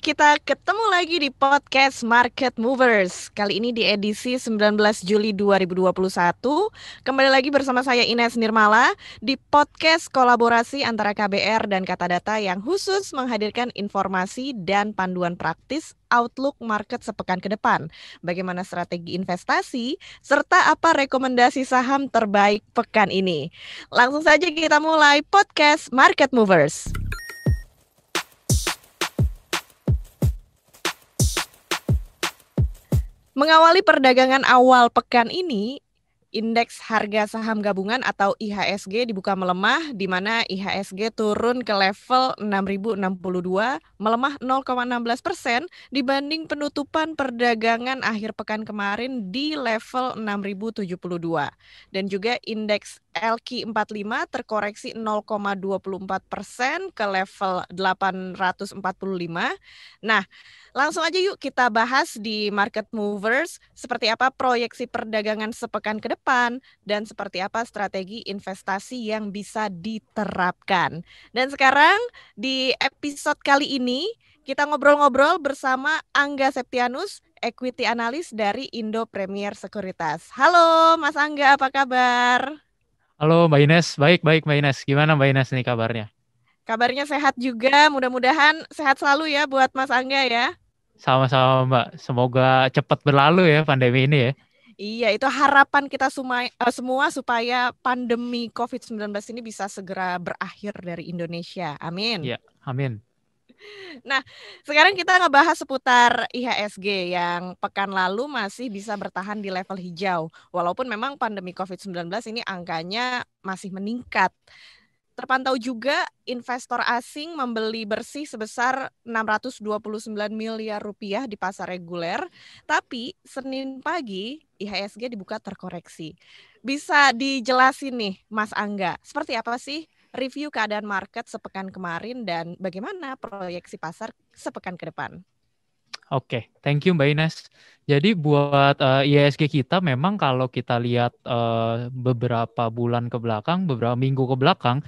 kita ketemu lagi di podcast Market Movers. Kali ini di edisi 19 Juli 2021. Kembali lagi bersama saya Ines Nirmala di podcast kolaborasi antara KBR dan Katadata yang khusus menghadirkan informasi dan panduan praktis outlook market sepekan ke depan. Bagaimana strategi investasi, serta apa rekomendasi saham terbaik pekan ini. Langsung saja kita mulai podcast Market Movers. Mengawali perdagangan awal pekan ini, indeks harga saham gabungan atau IHSG dibuka melemah, di mana IHSG turun ke level 6.062, melemah 0,16% dibanding penutupan perdagangan akhir pekan kemarin di level 6.072. Dan juga indeks LQ45 terkoreksi 0,24% ke level 845. Nah, langsung aja yuk kita bahas di Market Movers seperti apa proyeksi perdagangan sepekan ke depan dan seperti apa strategi investasi yang bisa diterapkan. Dan sekarang di episode kali ini kita ngobrol-ngobrol bersama Angga Septianus, equity analyst dari Indo Premier Sekuritas. Halo Mas Angga, apa kabar? Halo Mbak Ines, baik Mbak Ines. Gimana Mbak Ines nih kabarnya? Kabarnya sehat juga, mudah-mudahan sehat selalu ya buat Mas Angga ya. Sama-sama Mbak, semoga cepat berlalu ya pandemi ini ya. Iya, itu harapan kita semua supaya pandemi COVID-19 ini bisa segera berakhir dari Indonesia. Amin. Ya, amin. Nah, sekarang kita ngebahas seputar IHSG yang pekan lalu masih bisa bertahan di level hijau. Walaupun memang pandemi COVID-19 ini angkanya masih meningkat. Terpantau juga investor asing membeli bersih sebesar 629 miliar rupiah di pasar reguler, tapi Senin pagi IHSG dibuka terkoreksi. Bisa dijelasin nih Mas Angga, seperti apa sih review keadaan market sepekan kemarin dan bagaimana proyeksi pasar sepekan ke depan? Oke, thank you Mbak Ines. Jadi buat IHSG kita memang kalau kita lihat beberapa bulan ke belakang, beberapa minggu ke belakang,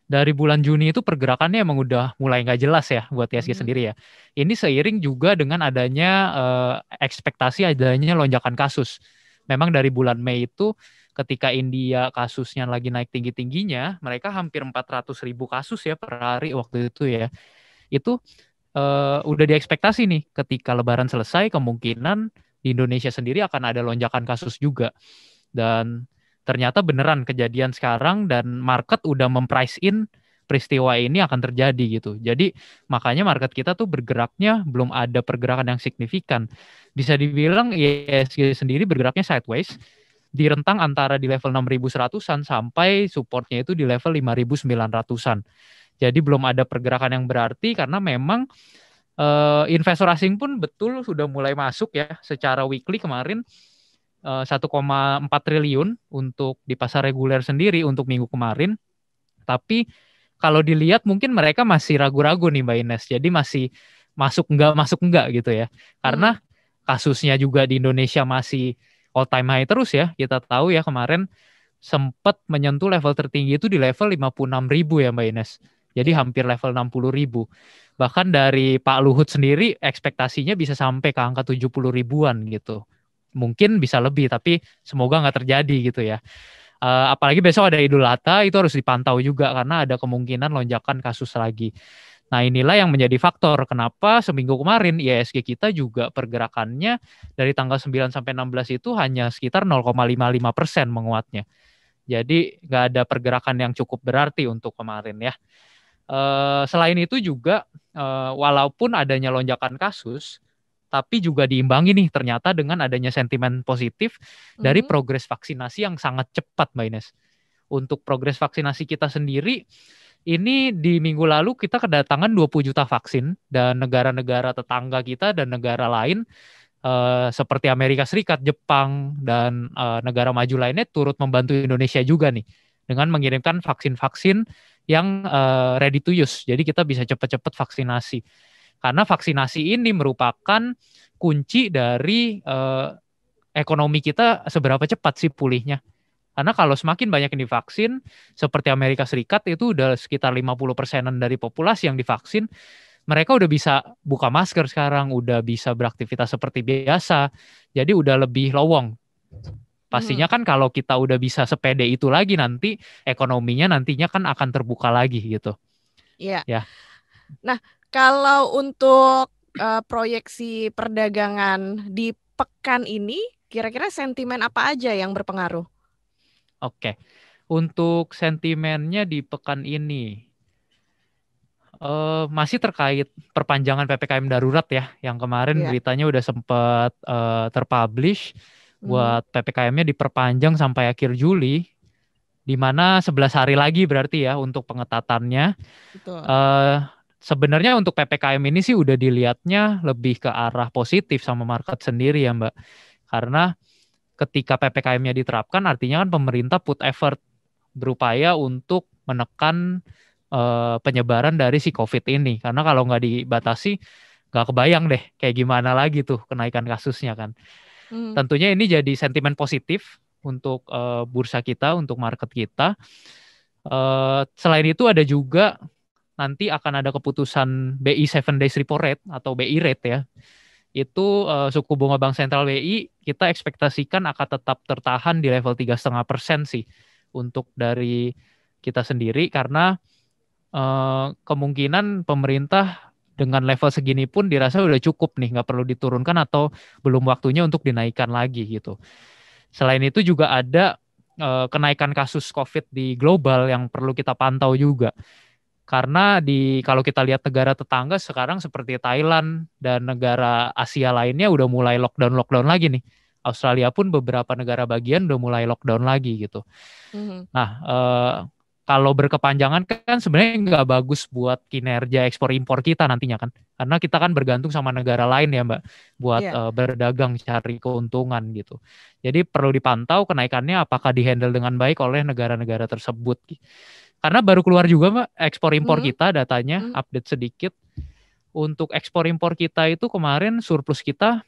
dari bulan Juni itu pergerakannya emang udah mulai nggak jelas ya buat IHSG Mhm. sendiri ya. Ini seiring juga dengan adanya ekspektasi adanya lonjakan kasus. Memang dari bulan Mei itu ketika India kasusnya lagi naik tinggi-tingginya, mereka hampir 400.000 kasus ya per hari waktu itu ya. Itu udah diekspektasi nih ketika Lebaran selesai kemungkinan di Indonesia sendiri akan ada lonjakan kasus juga. Dan ternyata beneran kejadian sekarang dan market udah memprice in peristiwa ini akan terjadi gitu. Jadi makanya market kita tuh bergeraknya belum ada pergerakan yang signifikan. Bisa dibilang ISG sendiri bergeraknya sideways di rentang antara di level 6.100-an sampai supportnya itu di level 5.900-an. Jadi belum ada pergerakan yang berarti karena memang investor asing pun betul sudah mulai masuk ya secara weekly kemarin 1,4 triliun untuk di pasar reguler sendiri untuk minggu kemarin. Tapi kalau dilihat mungkin mereka masih ragu-ragu nih Mbak Ines. Jadi masih masuk enggak gitu ya. Karena Hmm. kasusnya juga di Indonesia masih all time high terus ya. Kita tahu ya kemarin sempat menyentuh level tertinggi itu di level 56.000 ya Mbak Ines. Jadi Iya. hampir level 60.000. Bahkan dari Pak Luhut sendiri ekspektasinya bisa sampai ke angka 70 ribuan gitu. Mungkin bisa lebih, tapi semoga nggak terjadi gitu ya. Apalagi besok ada Idul Adha, itu harus dipantau juga karena ada kemungkinan lonjakan kasus lagi. Nah inilah yang menjadi faktor kenapa seminggu kemarin IHSG kita juga pergerakannya dari tanggal 9 sampai 16 itu hanya sekitar 0,55% menguatnya. Jadi nggak ada pergerakan yang cukup berarti untuk kemarin ya. Selain itu juga walaupun adanya lonjakan kasus, tapi juga diimbangi nih ternyata dengan adanya sentimen positif dari Mhm. progres vaksinasi yang sangat cepat, Mbak Ines. Untuk progres vaksinasi kita sendiri, ini di minggu lalu kita kedatangan 20 juta vaksin dan negara-negara tetangga kita dan negara lain seperti Amerika Serikat, Jepang, dan negara maju lainnya turut membantu Indonesia juga nih dengan mengirimkan vaksin-vaksin yang ready to use. Jadi kita bisa cepat-cepat vaksinasi. Karena vaksinasi ini merupakan kunci dari ekonomi kita seberapa cepat sih pulihnya. Karena kalau semakin banyak yang divaksin, seperti Amerika Serikat itu udah sekitar 50%-an dari populasi yang divaksin, mereka udah bisa buka masker sekarang, udah bisa beraktivitas seperti biasa, jadi udah lebih lowong. Pastinya kan kalau kita udah bisa sepede itu lagi nanti ekonominya nantinya kan akan terbuka lagi gitu. Iya. Ya. Nah, kalau untuk proyeksi perdagangan di pekan ini, kira-kira sentimen apa aja yang berpengaruh? Oke. Untuk sentimennya di pekan ini masih terkait perpanjangan PPKM darurat ya, yang kemarin Iya. beritanya udah sempat terpublish Mhm, buat PPKM-nya diperpanjang sampai akhir Juli, di mana 11 hari lagi berarti ya untuk pengetatannya. betul. Eh Sebenarnya untuk PPKM ini sih udah dilihatnya lebih ke arah positif sama market sendiri ya Mbak. Karena ketika PPKM-nya diterapkan artinya kan pemerintah put effort berupaya untuk menekan penyebaran dari si COVID ini. Karena kalau nggak dibatasi, nggak kebayang deh kayak gimana lagi tuh kenaikan kasusnya kan. Mhm, Tentunya ini jadi sentimen positif untuk bursa kita, untuk market kita. Selain itu ada juga nanti akan ada keputusan BI 7 Days Repo Rate atau BI Rate ya. Itu suku bunga Bank Sentral BI kita ekspektasikan akan tetap tertahan di level 3,5% sih untuk dari kita sendiri karena kemungkinan pemerintah dengan level segini pun dirasa udah cukup nih, nggak perlu diturunkan atau belum waktunya untuk dinaikkan lagi gitu. Selain itu juga ada kenaikan kasus COVID di global yang perlu kita pantau juga. Karena kalau kita lihat negara tetangga sekarang seperti Thailand dan negara Asia lainnya udah mulai lockdown lagi nih. Australia pun beberapa negara bagian udah mulai lockdown lagi gitu. mhm. Nah, kalau berkepanjangan kan sebenarnya nggak bagus buat kinerja ekspor impor kita nantinya kan, karena kita kan bergantung sama negara lain ya Mbak, buat Iya. berdagang cari keuntungan gitu. Jadi perlu dipantau kenaikannya apakah dihandle dengan baik oleh negara-negara tersebut. Karena baru keluar juga Mbak ekspor impor Mhm, kita datanya, mhm. update sedikit. Untuk ekspor impor kita itu kemarin surplus kita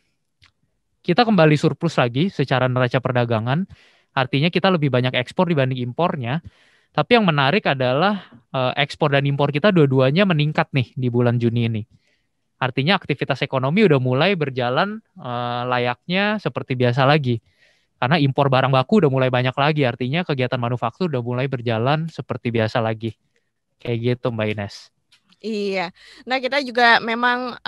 kembali surplus lagi secara neraca perdagangan. Artinya kita lebih banyak ekspor dibanding impornya. Tapi yang menarik adalah ekspor dan impor kita dua-duanya meningkat nih di bulan Juni ini. Artinya aktivitas ekonomi udah mulai berjalan layaknya seperti biasa lagi. Karena impor barang baku udah mulai banyak lagi. Artinya kegiatan manufaktur udah mulai berjalan seperti biasa lagi. Kayak gitu Mbak Ines. Iya. Nah, kita juga memang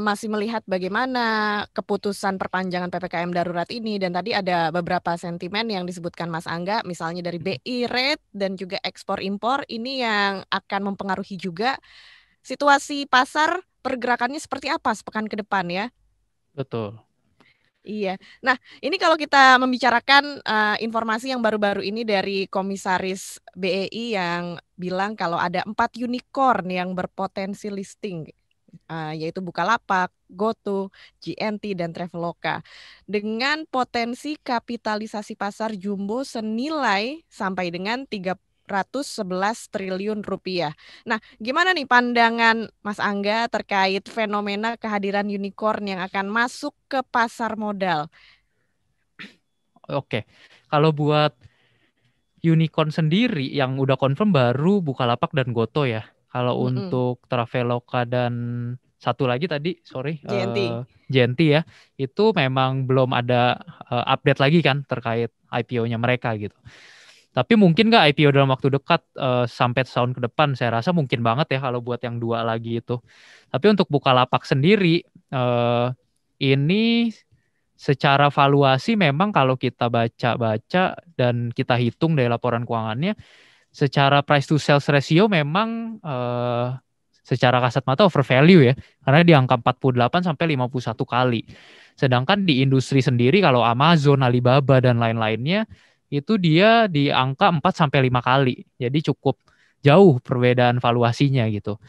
masih melihat bagaimana keputusan perpanjangan PPKM darurat ini dan tadi ada beberapa sentimen yang disebutkan Mas Angga, misalnya dari BI rate dan juga ekspor impor ini yang akan mempengaruhi juga situasi pasar pergerakannya seperti apa sepekan ke depan ya. Betul. Iya. Nah, ini kalau kita membicarakan informasi yang baru-baru ini dari Komisaris BEI yang bilang kalau ada 4 unicorn yang berpotensi listing, yaitu Bukalapak, GoTo, GNT, dan Traveloka. Dengan potensi kapitalisasi pasar jumbo senilai sampai dengan 311 triliun rupiah. Nah, gimana nih pandangan Mas Angga terkait fenomena kehadiran unicorn yang akan masuk ke pasar modal? Oke. Kalau buat unicorn sendiri yang udah confirm baru Bukalapak dan Goto ya. Kalau Mm-mm. untuk Traveloka dan satu lagi tadi, sorry, JNT. Genti ya, itu memang belum ada update lagi kan terkait IPO-nya mereka gitu. Tapi mungkin nggak IPO dalam waktu dekat sampai setahun ke depan? Saya rasa mungkin banget ya kalau buat yang dua lagi itu. Tapi untuk Bukalapak sendiri, ini secara valuasi memang kalau kita baca-baca dan kita hitung dari laporan keuangannya, secara price to sales ratio memang secara kasat mata overvalue ya, karena di angka 48 sampai 51 kali. Sedangkan di industri sendiri kalau Amazon, Alibaba dan lain-lainnya itu dia di angka 4 sampai 5 kali. Jadi cukup jauh perbedaan valuasinya gitu.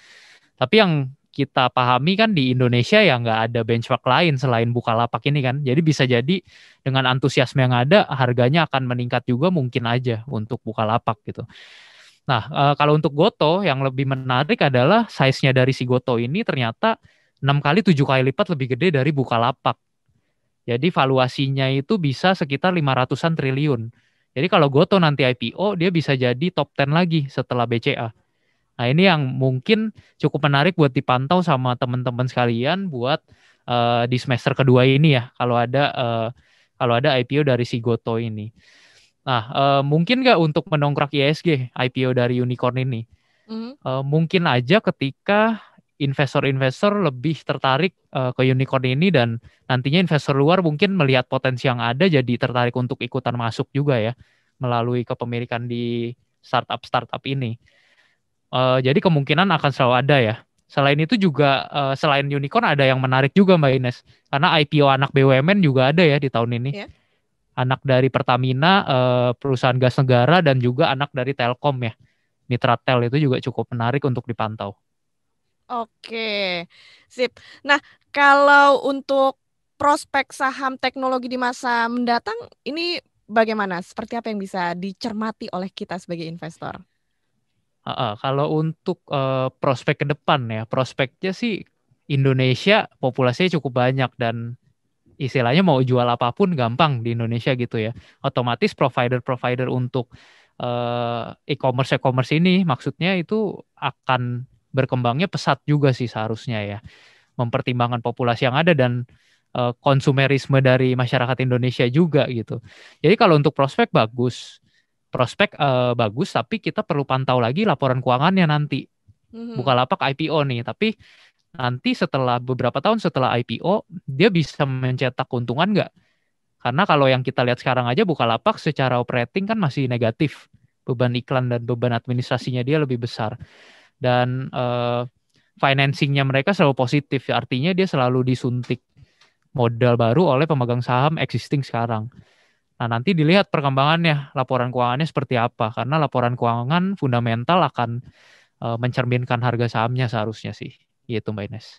Tapi yang kita pahami kan di Indonesia ya nggak ada benchmark lain selain Bukalapak ini kan. Jadi bisa jadi dengan antusiasme yang ada harganya akan meningkat juga mungkin aja untuk Bukalapak gitu. Nah, kalau untuk Goto yang lebih menarik adalah size-nya dari si Goto ini ternyata 6 kali 7 kali lipat lebih gede dari Bukalapak. Jadi valuasinya itu bisa sekitar 500-an triliun. Jadi kalau Goto nanti IPO dia bisa jadi top 10 lagi setelah BCA. Nah, ini yang mungkin cukup menarik buat dipantau sama teman-teman sekalian buat di semester kedua ini ya, kalau ada IPO dari si Goto ini. Nah, mungkin nggak untuk mendongkrak IHSG IPO dari unicorn ini? Mhm. Mungkin aja ketika investor-investor lebih tertarik ke unicorn ini dan nantinya investor luar mungkin melihat potensi yang ada jadi tertarik untuk ikutan masuk juga ya melalui kepemilikan di startup-startup ini. Jadi kemungkinan akan selalu ada ya. Selain itu juga selain unicorn ada yang menarik juga Mbak Ines. Karena IPO anak BUMN juga ada ya di tahun ini. Ya. Anak dari Pertamina, perusahaan gas negara dan juga anak dari Telkom ya. Mitratel itu juga cukup menarik untuk dipantau. Oke, sip. Nah, kalau untuk prospek saham teknologi di masa mendatang, ini bagaimana? Seperti apa yang bisa dicermati oleh kita sebagai investor? Kalau untuk prospek ke depan ya, prospeknya sih Indonesia populasinya cukup banyak dan istilahnya mau jual apapun gampang di Indonesia gitu ya. Otomatis provider-provider untuk e-commerce ini maksudnya itu akan berkembangnya pesat juga sih seharusnya ya. Mempertimbangkan populasi yang ada dan konsumerisme dari masyarakat Indonesia juga gitu. Jadi kalau untuk prospek bagus, tapi kita perlu pantau lagi laporan keuangannya nanti. Mhm. Bukalapak IPO nih, tapi nanti setelah beberapa tahun setelah IPO, dia bisa mencetak keuntungan nggak? Karena kalau yang kita lihat sekarang aja Bukalapak secara operating kan masih negatif. Beban iklan dan beban administrasinya dia lebih besar. Dan financingnya mereka selalu positif, artinya dia selalu disuntik modal baru oleh pemegang saham existing sekarang. Nah, nanti dilihat perkembangannya, laporan keuangannya seperti apa. Karena laporan keuangan fundamental akan mencerminkan harga sahamnya seharusnya sih. Gitu Mbak Ines.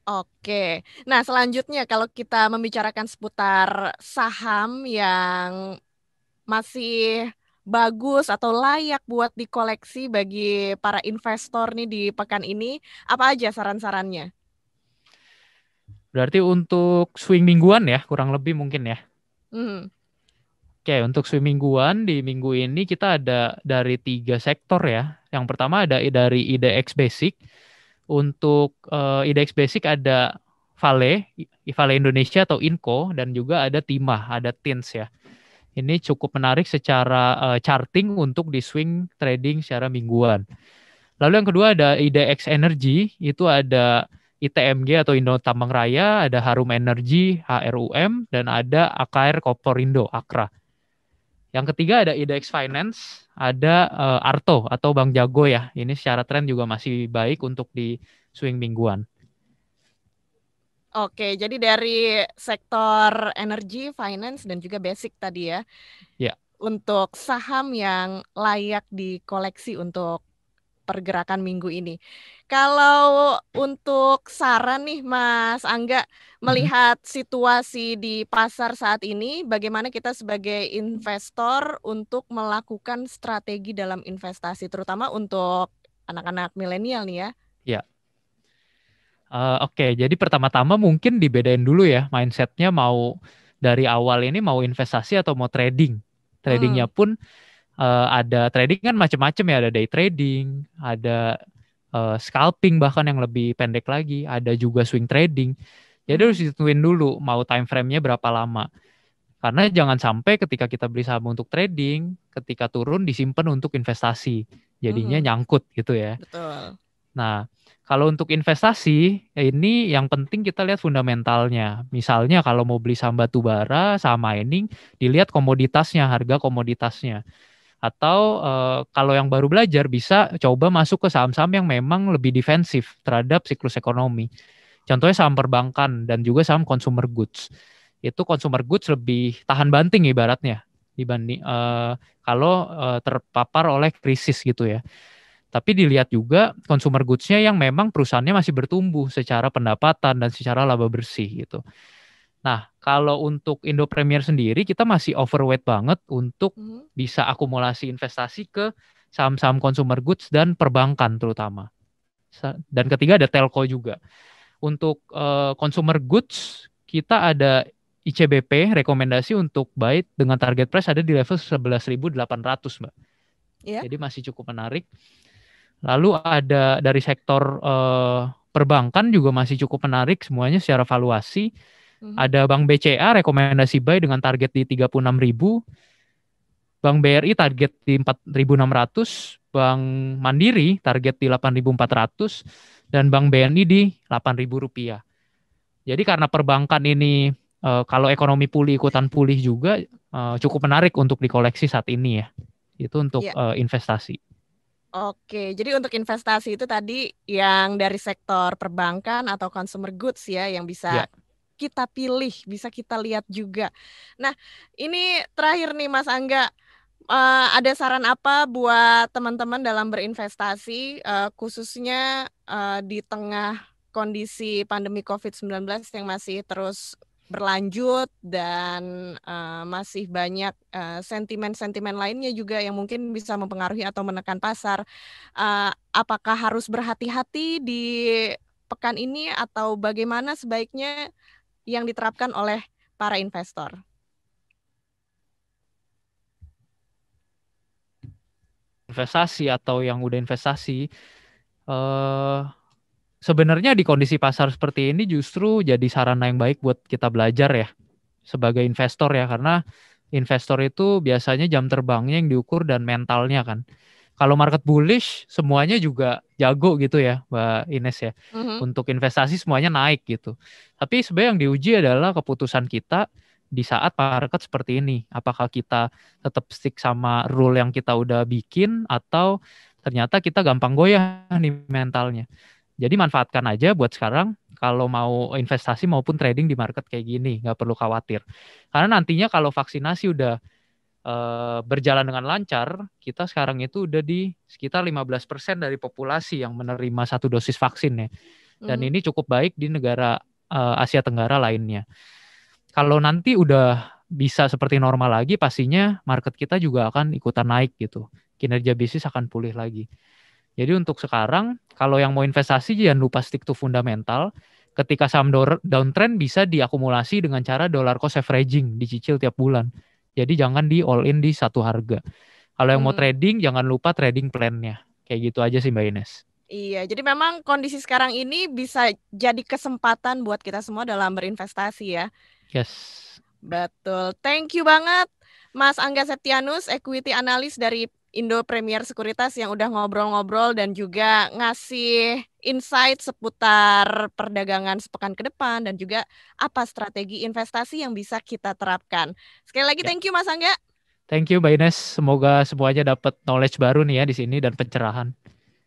Oke. Nah, selanjutnya kalau kita membicarakan seputar saham yang masih bagus atau layak buat dikoleksi bagi para investor nih di pekan ini, apa aja saran-sarannya? Berarti untuk swing mingguan ya, kurang lebih mungkin ya. Hmm. Oke, untuk swing mingguan di minggu ini kita ada dari 3 sektor ya. Yang pertama ada dari IDX Basic. Untuk IDX Basic ada Vale Indonesia atau Inco, dan juga ada Timah, ada TINS ya. Ini cukup menarik secara charting untuk di swing trading secara mingguan. Lalu yang kedua ada IDX Energy, itu ada ITMG atau Indo Tambang Raya, ada Harum Energy, HRUM, dan ada AKR Koporindo, Akra. Yang ketiga ada IDX Finance, ada Arto atau Bank Jago ya. Ini secara tren juga masih baik untuk di swing mingguan. Oke, jadi dari sektor energi, finance, dan juga basic tadi ya, Ya. untuk saham yang layak dikoleksi untuk pergerakan minggu ini. Kalau untuk saran nih Mas Angga, Mm-mm. melihat situasi di pasar saat ini, bagaimana kita sebagai investor untuk melakukan strategi dalam investasi, terutama untuk anak-anak milenial nih ya? Ya. Oke, jadi pertama-tama mungkin dibedain dulu ya mindsetnya mau dari awal ini mau investasi atau mau trading. Tradingnya Hmm. pun ada trading kan macam-macam ya, ada day trading, ada scalping bahkan yang lebih pendek lagi, ada juga swing trading. Jadi harus Mhm. ditentuin dulu mau time frame-nya berapa lama. Karena jangan sampai ketika kita beli saham untuk trading, ketika turun disimpan untuk investasi. Jadinya Mhm. nyangkut gitu ya. Betul. Nah, kalau untuk investasi, ini yang penting kita lihat fundamentalnya. Misalnya kalau mau beli saham batu bara, saham mining, dilihat komoditasnya, harga komoditasnya. Atau kalau yang baru belajar bisa coba masuk ke saham-saham yang memang lebih defensif terhadap siklus ekonomi. Contohnya saham perbankan dan juga saham consumer goods. Itu consumer goods lebih tahan banting ibaratnya dibanding kalau terpapar oleh krisis gitu ya. Tapi dilihat juga consumer goods-nya yang memang perusahaannya masih bertumbuh secara pendapatan dan secara laba bersih gitu. Nah, kalau untuk Indo Premier sendiri kita masih overweight banget untuk Mhm. bisa akumulasi investasi ke saham-saham consumer goods dan perbankan terutama. Dan ketiga ada telco juga. Untuk consumer goods kita ada ICBP rekomendasi untuk buy dengan target price ada di level 11.800 Mbak. Ya. Jadi masih cukup menarik. Lalu ada dari sektor perbankan juga masih cukup menarik semuanya secara valuasi. Ada Bank BCA rekomendasi buy dengan target di 36.000, Bank BRI target di 4.600, Bank Mandiri target di 8.400, dan Bank BNI di Rp8.000. Jadi karena perbankan ini kalau ekonomi pulih ikutan pulih juga cukup menarik untuk dikoleksi saat ini ya. Itu untuk investasi. Oke, jadi untuk investasi itu tadi yang dari sektor perbankan atau consumer goods ya yang bisa kita pilih, bisa kita lihat juga. Nah, ini terakhir nih Mas Angga, ada saran apa buat teman-teman dalam berinvestasi, khususnya di tengah kondisi pandemi COVID-19 yang masih terus berlanjut dan masih banyak sentimen-sentimen lainnya juga yang mungkin bisa mempengaruhi atau menekan pasar. Apakah harus berhati-hati di pekan ini atau bagaimana sebaiknya yang diterapkan oleh para investor? Investasi atau yang udah investasi, sebenarnya di kondisi pasar seperti ini justru jadi sarana yang baik buat kita belajar ya sebagai investor ya, karena investor itu biasanya jam terbangnya yang diukur dan mentalnya kan. Kalau market bullish semuanya juga jago gitu ya Mbak Ines ya. Untuk investasi semuanya naik gitu. Tapi sebenarnya yang diuji adalah keputusan kita di saat market seperti ini. Apakah kita tetap stick sama rule yang kita udah bikin atau ternyata kita gampang goyah nih mentalnya. Jadi manfaatkan aja buat sekarang kalau mau investasi maupun trading di market kayak gini, nggak perlu khawatir. Karena nantinya kalau vaksinasi udah berjalan dengan lancar, kita sekarang itu udah di sekitar 15% dari populasi yang menerima satu dosis vaksin ya. Dan ini cukup baik di negara Asia Tenggara lainnya. Kalau nanti udah bisa seperti normal lagi, pastinya market kita juga akan ikutan naik gitu. Kinerja bisnis akan pulih lagi. Jadi untuk sekarang, kalau yang mau investasi jangan lupa stick to fundamental. Ketika saham downtrend bisa diakumulasi dengan cara dollar cost averaging, dicicil tiap bulan. Jadi jangan di all in di satu harga. Kalau yang mau trading, jangan lupa trading plan-nya. Kayak gitu aja sih Mbak Ines. Iya, jadi memang kondisi sekarang ini bisa jadi kesempatan buat kita semua dalam berinvestasi ya. Yes. Betul. Thank you banget Mas Angga Septianus, equity analyst dari Indo Premier Sekuritas yang udah ngobrol-ngobrol dan juga ngasih insight seputar perdagangan sepekan ke depan dan juga apa strategi investasi yang bisa kita terapkan. Sekali lagi thank you Mas Angga. Thank you Mbak Ines. Semoga semuanya dapat knowledge baru nih ya di sini dan pencerahan.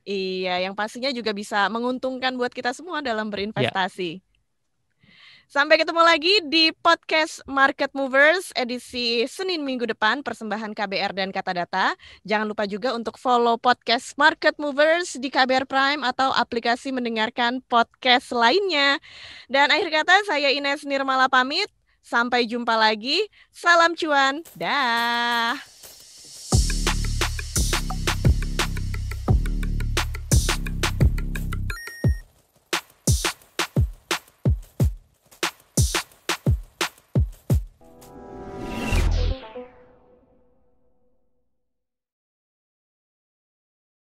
Iya, yang pastinya juga bisa menguntungkan buat kita semua dalam berinvestasi. Sampai ketemu lagi di podcast Market Movers edisi Senin minggu depan, persembahan KBR dan Kata Data. Jangan lupa juga untuk follow podcast Market Movers di KBR Prime atau aplikasi mendengarkan podcast lainnya. Dan akhir kata, saya Ines Nirmala pamit. Sampai jumpa lagi. Salam cuan. Dah.